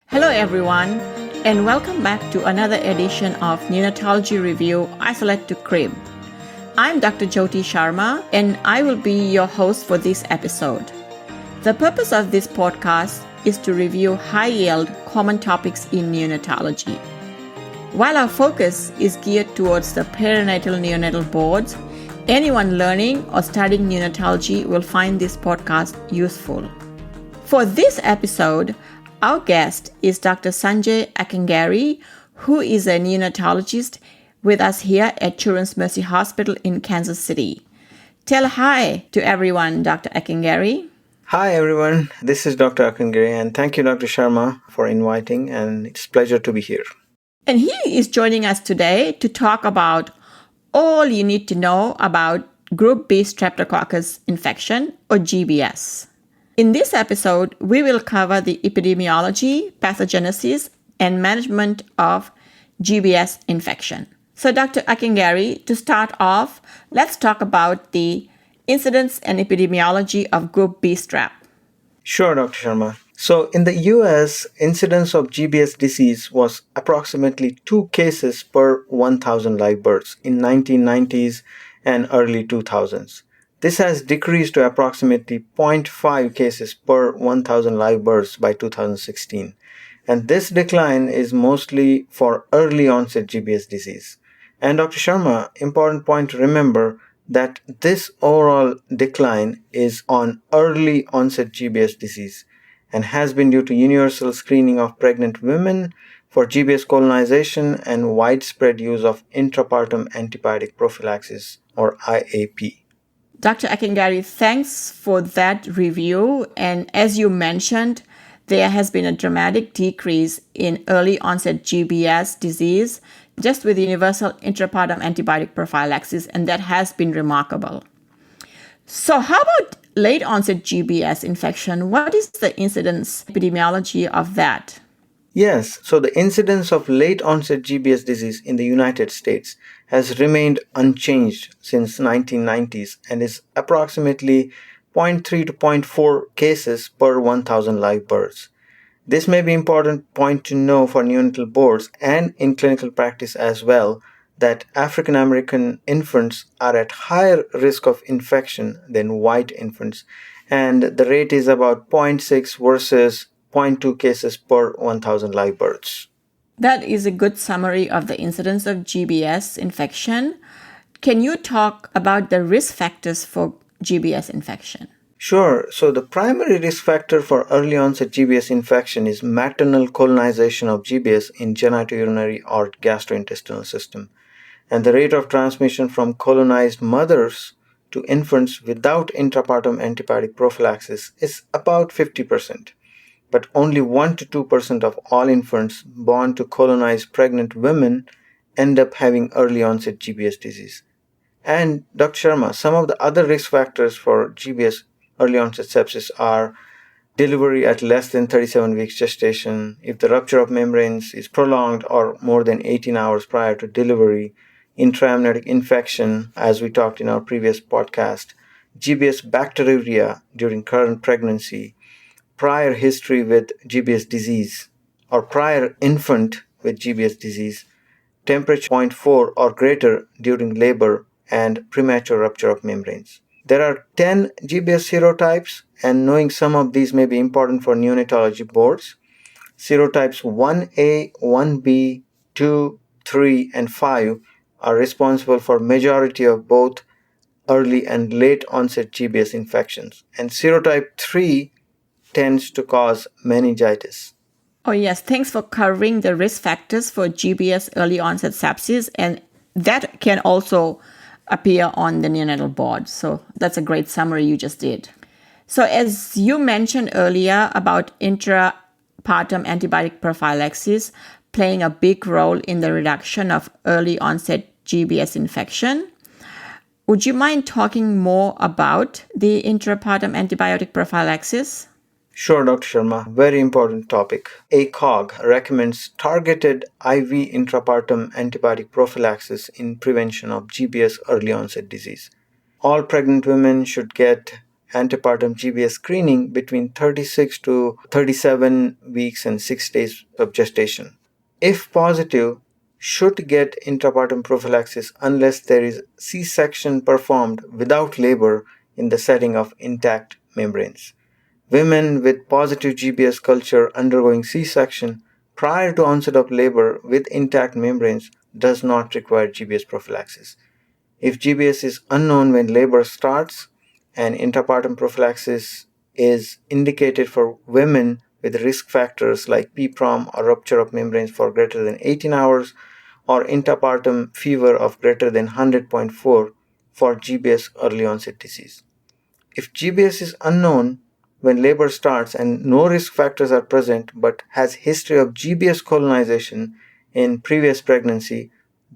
Hello, everyone, and welcome back to another edition of Neonatology Review Isolate to Crib. I'm Dr. Jyoti Sharma, and I will be your host for this episode. The purpose of this podcast is to review high-yield common topics in neonatology. While our focus is geared towards the perinatal neonatal boards, anyone learning or studying neonatology will find this podcast useful. For this episode, our guest is Dr. Sanjay Akangari, who is a neonatologist with us here at Children's Mercy Hospital in Kansas City. Tell hi to everyone, Dr. Akangari. Hi everyone, this is Dr. Akangari and thank you Dr. Sharma for inviting, and it's a pleasure to be here. And he is joining us today to talk about all you need to know about Group B Streptococcus infection or GBS. In this episode, we will cover the epidemiology, pathogenesis, and management of GBS infection. So, Dr. Akangari, to start off, let's talk about the incidence and epidemiology of Group B strep. Sure, Dr. Sharma. So, in the US, incidence of GBS disease was approximately 2 cases per 1,000 live births in 1990s and early 2000s. This has decreased to approximately 0.5 cases per 1,000 live births by 2016. And this decline is mostly for early onset GBS disease. And Dr. Sharma, important point to remember that this overall decline is on early onset GBS disease and has been due to universal screening of pregnant women for GBS colonization and widespread use of intrapartum antibiotic prophylaxis or IAP. Dr. Akangari, thanks for that review. And as you mentioned, there has been a dramatic decrease in early onset GBS disease just with universal intrapartum antibiotic prophylaxis, and that has been remarkable. So how about late onset GBS infection? What is the incidence epidemiology of that? Yes, so the incidence of late onset GBS disease in the United States has remained unchanged since 1990s and is approximately 0.3 to 0.4 cases per 1,000 live births. This may be an important point to know for neonatal boards and in clinical practice as well, that African American infants are at higher risk of infection than white infants, and the rate is about 0.6 versus 0.2 cases per 1,000 live births. That is a good summary of the incidence of GBS infection. Can you talk about the risk factors for GBS infection? Sure. So the primary risk factor for early onset GBS infection is maternal colonization of GBS in genitourinary or gastrointestinal system. And the rate of transmission from colonized mothers to infants without intrapartum antibiotic prophylaxis is about 50%. But only 1 to 2% of all infants born to colonized pregnant women end up having early onset GBS disease. And Dr. Sharma, some of the other risk factors for GBS early onset sepsis are delivery at less than 37 weeks gestation, if the rupture of membranes is prolonged or more than 18 hours prior to delivery, intraamniotic infection, as we talked in our previous podcast, GBS bacteriuria during current pregnancy, prior history with GBS disease, or prior infant with GBS disease, temperature 0.4 or greater during labor, and premature rupture of membranes. There are 10 GBS serotypes, and knowing some of these may be important for neonatology boards. Serotypes 1A, 1B, 2, 3, and 5 are responsible for majority of both early and late onset GBS infections. And serotype 3 tends to cause meningitis. Oh, yes. Thanks for covering the risk factors for GBS early onset sepsis. And that can also appear on the neonatal board. So that's a great summary you just did. So as you mentioned earlier about intrapartum antibiotic prophylaxis playing a big role in the reduction of early onset GBS infection, would you mind talking more about the intrapartum antibiotic prophylaxis? Sure, Dr. Sharma. Very important topic. ACOG recommends targeted IV intrapartum antibiotic prophylaxis in prevention of GBS early onset disease. All pregnant women should get antepartum GBS screening between 36 to 37 weeks and 6 days of gestation. If positive, should get intrapartum prophylaxis unless there is C-section performed without labor in the setting of intact membranes. Women with positive GBS culture undergoing C-section prior to onset of labor with intact membranes does not require GBS prophylaxis. If GBS is unknown when labor starts, and intrapartum prophylaxis is indicated for women with risk factors like PPROM or rupture of membranes for greater than 18 hours or intrapartum fever of greater than 100.4 for GBS early onset disease. If GBS is unknown when labor starts and no risk factors are present but has history of GBS colonization in previous pregnancy,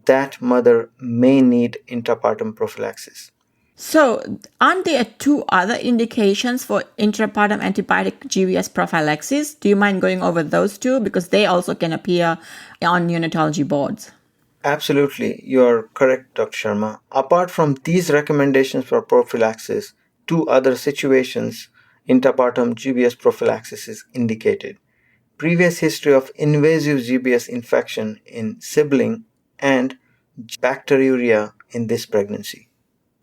that mother may need intrapartum prophylaxis. So, aren't there two other indications for intrapartum antibiotic GBS prophylaxis? Do you mind going over those two? Because they also can appear on neonatology boards. Absolutely, you are correct, Dr. Sharma. Apart from these recommendations for prophylaxis, two other situations intrapartum GBS prophylaxis is indicated. Previous history of invasive GBS infection in sibling and bacteriuria in this pregnancy.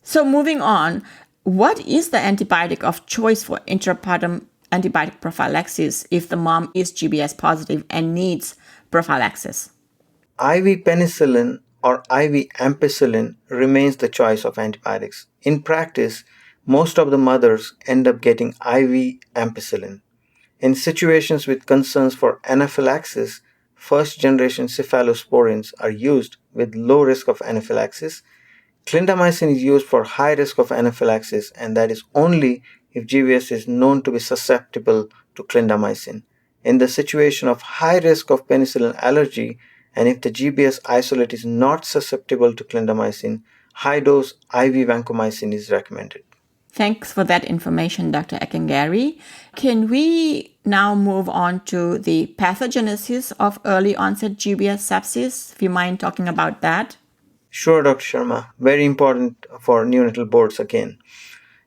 So, moving on, what is the antibiotic of choice for intrapartum antibiotic prophylaxis if the mom is GBS positive and needs prophylaxis? IV penicillin or IV ampicillin remains the choice of antibiotics. In practice, most of the mothers end up getting IV ampicillin. In situations with concerns for anaphylaxis, first generation cephalosporins are used with low risk of anaphylaxis. Clindamycin is used for high risk of anaphylaxis, and that is only if GBS is known to be susceptible to clindamycin. In the situation of high risk of penicillin allergy, and if the GBS isolate is not susceptible to clindamycin, high dose IV vancomycin is recommended. Thanks for that information, Dr. Ekengari. Can we now move on to the pathogenesis of early onset GBS sepsis? If you mind talking about that? Sure, Dr. Sharma. Very important for neonatal boards again.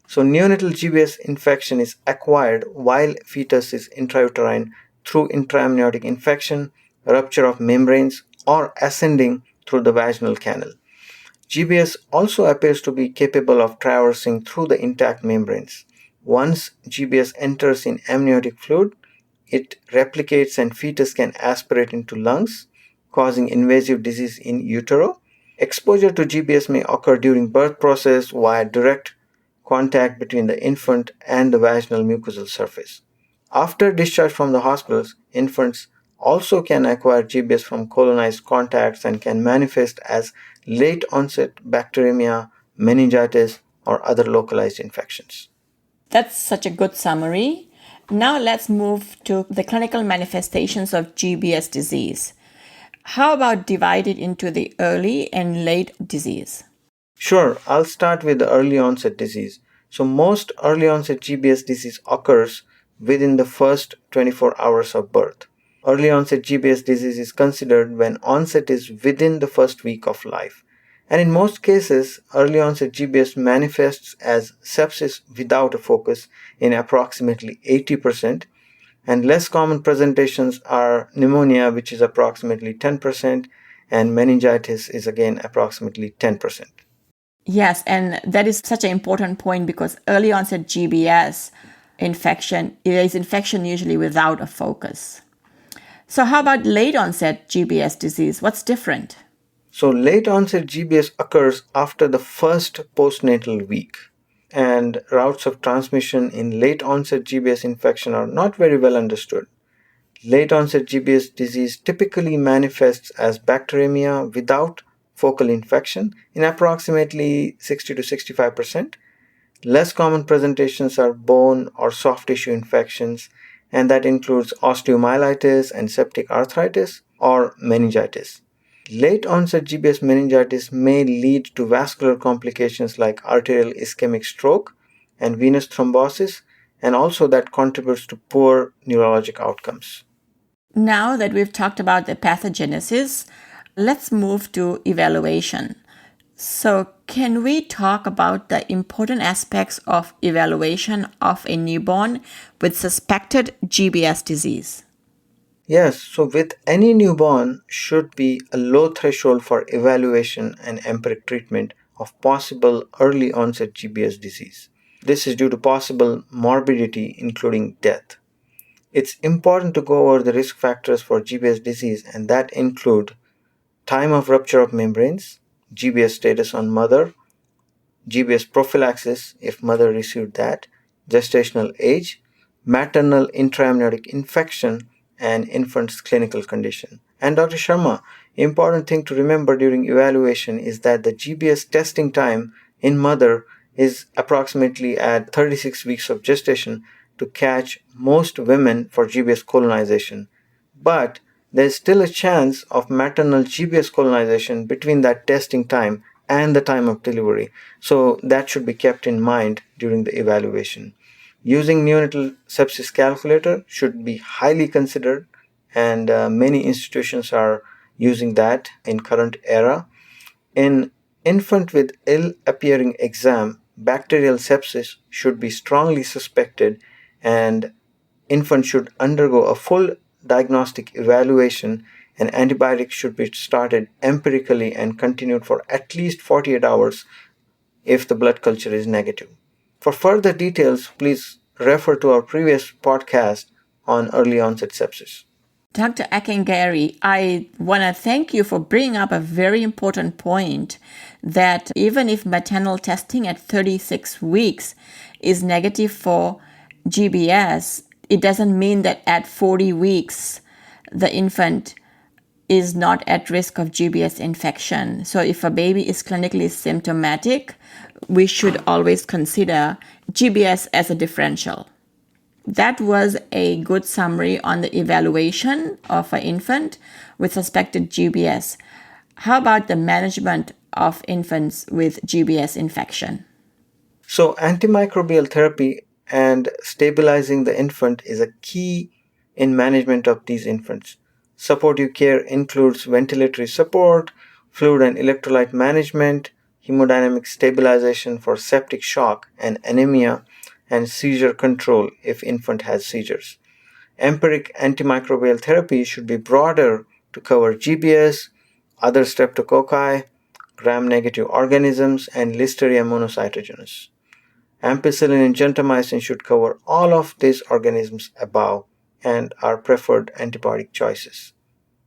So, neonatal GBS infection is acquired while fetus is intrauterine through intraamniotic infection, rupture of membranes, or ascending through the vaginal canal. GBS also appears to be capable of traversing through the intact membranes. Once GBS enters in amniotic fluid, it replicates and fetus can aspirate into lungs, causing invasive disease in utero. Exposure to GBS may occur during birth process via direct contact between the infant and the vaginal mucosal surface. After discharge from the hospitals, infants also can acquire GBS from colonized contacts and can manifest as late onset bacteremia, meningitis, or other localized infections. That's such a good summary. Now let's move to the clinical manifestations of GBS disease. How about divided into the early and late disease? Sure, I'll start with the early onset disease. So, most early onset GBS disease occurs within the first 24 hours of birth. Early onset GBS disease is considered when onset is within the first week of life. And in most cases, early onset GBS manifests as sepsis without a focus in approximately 80%, and less common presentations are pneumonia, which is approximately 10%, and meningitis is again approximately 10%. Yes, and that is such an important point because early onset GBS infection is infection usually without a focus. So, how about late onset GBS disease? What's different? So, late onset GBS occurs after the first postnatal week, and routes of transmission in late onset GBS infection are not very well understood. Late onset GBS disease typically manifests as bacteremia without focal infection in approximately 60 to 65%. Less common presentations are bone or soft tissue infections, and that includes osteomyelitis and septic arthritis or meningitis. Late onset GBS meningitis may lead to vascular complications like arterial ischemic stroke and venous thrombosis, and also that contributes to poor neurologic outcomes. Now that we've talked about the pathogenesis, let's move to evaluation. So, can we talk about the important aspects of evaluation of a newborn with suspected GBS disease? Yes, so with any newborn should be a low threshold for evaluation and empiric treatment of possible early onset GBS disease. This is due to possible morbidity including death. It's important to go over the risk factors for GBS disease, and that include time of rupture of membranes, GBS status on mother, GBS prophylaxis if mother received that, gestational age, maternal intraamniotic infection, and infant's clinical condition. And Dr. Sharma, important thing to remember during evaluation is that the GBS testing time in mother is approximately at 36 weeks of gestation to catch most women for GBS colonization. But there's still a chance of maternal GBS colonization between that testing time and the time of delivery. So that should be kept in mind during the evaluation. Using neonatal sepsis calculator should be highly considered, and many institutions are using that in current era. In infant with ill appearing exam, bacterial sepsis should be strongly suspected, and infant should undergo a full diagnostic evaluation, and antibiotics should be started empirically and continued for at least 48 hours if the blood culture is negative. For further details, please refer to our previous podcast on early onset sepsis. Dr. Akengari, I want to thank you for bringing up a very important point that even if maternal testing at 36 weeks is negative for GBS, it doesn't mean that at 40 weeks the infant is not at risk of GBS infection. So if a baby is clinically symptomatic, we should always consider GBS as a differential. That was a good summary on the evaluation of an infant with suspected GBS. How about the management of infants with GBS infection? So, antimicrobial therapy and stabilizing the infant is a key in management of these infants. Supportive care includes ventilatory support, fluid and electrolyte management, hemodynamic stabilization for septic shock and anemia, and seizure control if infant has seizures. Empiric antimicrobial therapy should be broader to cover GBS, other streptococci, gram-negative organisms, and Listeria monocytogenes. Ampicillin and gentamicin should cover all of these organisms above and are preferred antibiotic choices.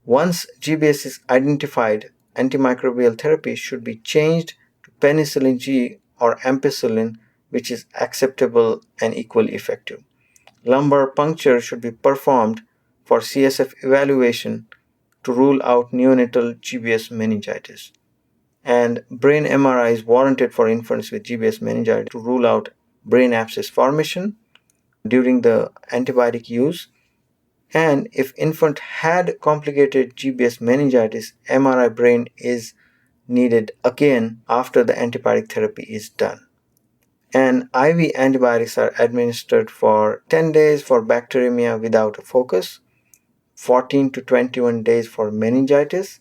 Once GBS is identified, antimicrobial therapy should be changed to penicillin G or ampicillin, which is acceptable and equally effective. Lumbar puncture should be performed for CSF evaluation to rule out neonatal GBS meningitis. And brain MRI is warranted for infants with GBS meningitis to rule out brain abscess formation during the antibiotic use. And if infant had complicated GBS meningitis, MRI brain is needed again after the antibiotic therapy is done. And IV antibiotics are administered for 10 days for bacteremia without a focus, 14 to 21 days for meningitis,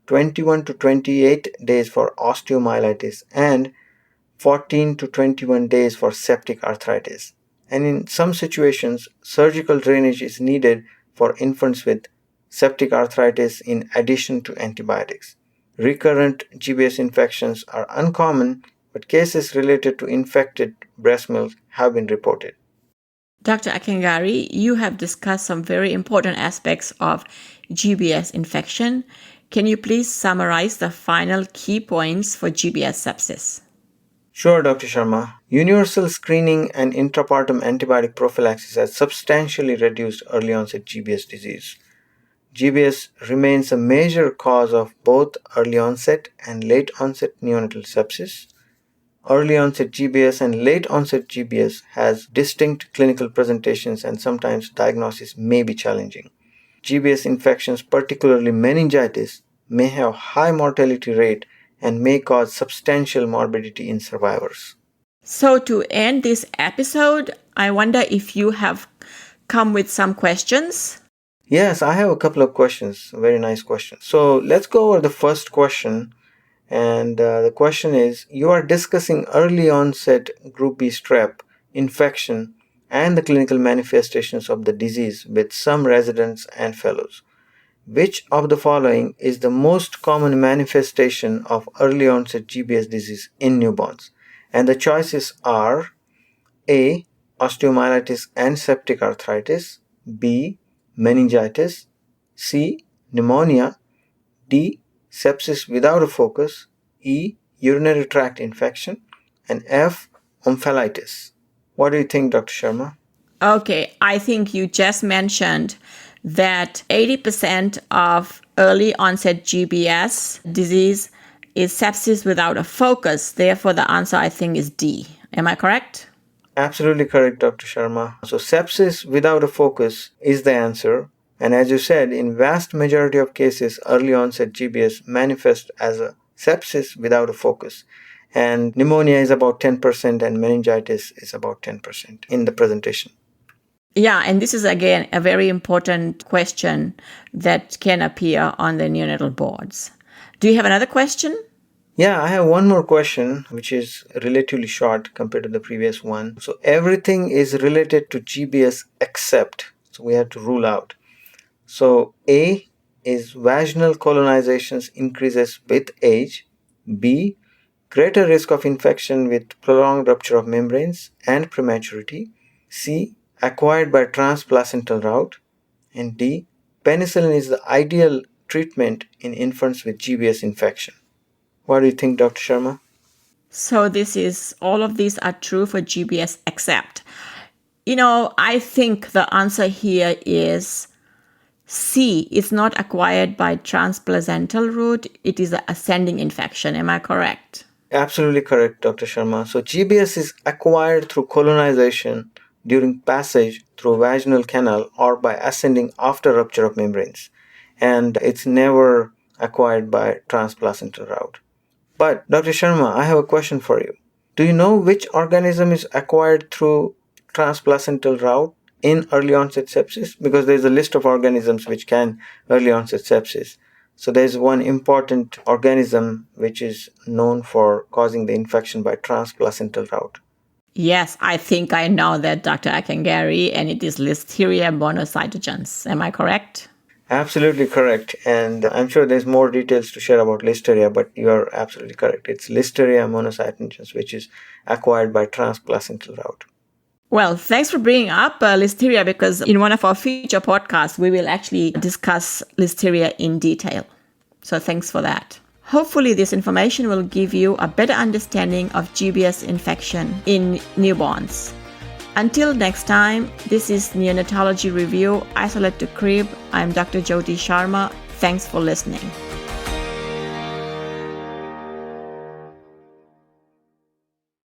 21 to 28 days for osteomyelitis, and 14 to 21 days for septic arthritis. And in some situations, surgical drainage is needed for infants with septic arthritis in addition to antibiotics. Recurrent GBS infections are uncommon, but cases related to infected breast milk have been reported. Dr. Akengari, you have discussed some very important aspects of GBS infection. Can you please summarize the final key points for GBS sepsis? Sure, Dr. Sharma. Universal screening and intrapartum antibiotic prophylaxis has substantially reduced early onset GBS disease. GBS remains a major cause of both early onset and late onset neonatal sepsis. Early onset GBS and late onset GBS has distinct clinical presentations, and sometimes diagnosis may be challenging. GBS infections, particularly meningitis, may have high mortality rate and may cause substantial morbidity in survivors. So, to end this episode, I wonder if you have come with some questions. Yes, I have a couple of questions. Very nice questions. So let's go over the first question. And the question is, you are discussing early onset group B strep infection and the clinical manifestations of the disease with some residents and fellows. Which of the following is the most common manifestation of early onset GBS disease in newborns? And the choices are A. Osteomyelitis and septic arthritis, B. Meningitis, C. Pneumonia, D. Sepsis without a focus, E. Urinary tract infection, and F. Omphalitis. What do you think, Dr. Sharma? Okay, I think you just mentioned that 80% of early onset GBS disease is sepsis without a focus. Therefore, the answer I think is D. Am I correct? Absolutely correct, Dr. Sharma. So sepsis without a focus is the answer. And as you said, in vast majority of cases, early onset GBS manifests as a sepsis without a focus. And pneumonia is about 10% and meningitis is about 10% in the presentation. Yeah, and this is again a very important question that can appear on the neonatal boards. Do you have another question? Yeah, I have one more question, which is relatively short compared to the previous one. So everything is related to GBS except, so we have to rule out. So A is vaginal colonizations increases with age. B, greater risk of infection with prolonged rupture of membranes and prematurity. C, acquired by transplacental route. And D, penicillin is the ideal treatment in infants with GBS infection. What do you think, Dr. Sharma? So all of these are true for GBS except. I think the answer here is C. It's not acquired by transplacental route. It is an ascending infection. Am I correct? Absolutely correct, Dr. Sharma. So GBS is acquired through colonization during passage through vaginal canal or by ascending after rupture of membranes. And it's never acquired by transplacental route. But Dr. Sharma, I have a question for you. Do you know which organism is acquired through transplacental route in early onset sepsis? Because there's a list of organisms which can early onset sepsis. So there's one important organism which is known for causing the infection by transplacental route. Yes, I think I know that, Dr. Akangari, and it is Listeria monocytogenes. Am I correct? Absolutely correct. And I'm sure there's more details to share about Listeria, but you're absolutely correct. It's Listeria monocytogenes, which is acquired by transplacental route. Well, thanks for bringing up Listeria, because in one of our future podcasts, we will actually discuss Listeria in detail. So thanks for that. Hopefully, this information will give you a better understanding of GBS infection in newborns. Until next time, this is Neonatology Review, Isolate to Crib. I'm Dr. Jyoti Sharma. Thanks for listening.